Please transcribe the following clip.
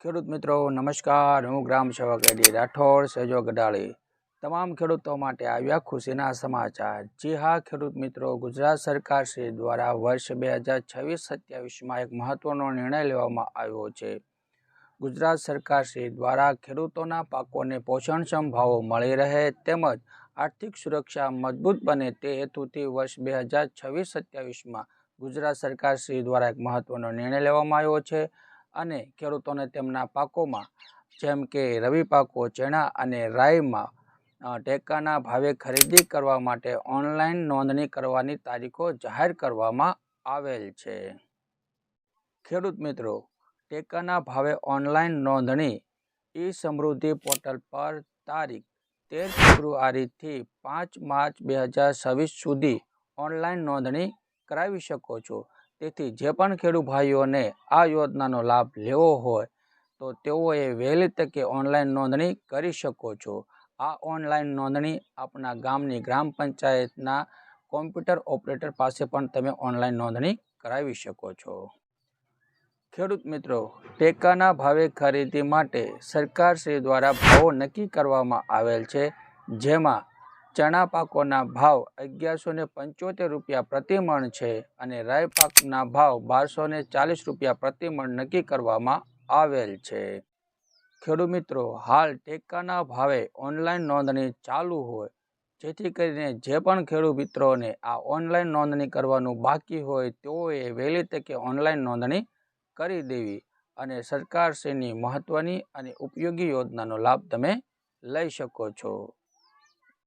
ખેડૂત મિત્રો નમસ્કાર, હું ગ્રામ સેવક એડી રાઠોડ સેજો ગડાળી તમામ ખેડૂતો માટે આવ્યા ખુશીના સમાચાર। જી હા ખેડૂત મિત્રો, ગુજરાત સરકાર શ્રી દ્વારા વર્ષ 2026-27માં એક મહત્વનો નિર્ણય લેવામાં આવ્યો છે। ગુજરાત સરકાર શ્રી દ્વારા ખેડૂતોના પાકોને પોષણક્ષમ ભાવો મળી રહે તેમજ આર્થિક સુરક્ષા મજબૂત બને તે હેતુથી વર્ષ 2026-27માં ગુજરાત સરકાર શ્રી દ્વારા એક મહત્વનો નિર્ણય લેવામાં આવ્યો છે અને ખેડૂતોને તેમના પાકોમાં જેમ કે રવિ પાકો ચણા અને રાઈમાં ટેકાના ભાવે ખરીદી કરવા માટે ઓનલાઈન નોંધણી કરવાની તારીખો જાહેર કરવામાં આવેલ છે। ખેડૂત મિત્રો, ટેકાના ભાવે ઓનલાઈન નોંધણી ઈ-સમૃદ્ધિ પોર્ટલ પર તારીખ 13 ફેબ્રુઆરીથી 5 માર્ચ 2026 સુધી ઓનલાઈન નોંધણી કરાવી શકો છો। તેથી જે પણ ખેડૂત ભાઈઓને આ યોજનાનો લાભ લેવો હોય તો તેઓએ વહેલી તકે ઓનલાઈન નોંધણી કરી શકો છો। આ ઓનલાઈન નોંધણી આપણા ગામની ગ્રામ પંચાયતના કોમ્પ્યુટર ઓપરેટર પાસે પણ તમે ઓનલાઈન નોંધણી કરાવી શકો છો। ખેડૂત મિત્રો, ટેકાના ભાવે ખરીદી માટે સરકાર શ્રી દ્વારા ભાવો નક્કી કરવામાં આવેલ છે, જેમાં ચણા પાકોના ભાવ 1175 રૂપિયા પ્રતિ મણ છે અને રાઈ પાકના ભાવ 1240 રૂપિયા પ્રતિ મણ નક્કી કરવામાં આવેલ છે। ખેડૂત મિત્રો, હાલ ટેકાના ભાવે ઓનલાઈન નોંધણી ચાલુ હોય, જેથી કરીને જે પણ ખેડૂત મિત્રોને આ ઓનલાઈન નોંધણી કરવાનું બાકી હોય તેઓએ વહેલી તકે ઓનલાઈન નોંધણી કરી દેવી અને સરકારશ્રીની મહત્વની અને ઉપયોગી યોજનાનો લાભ તમે લઈ શકો છો।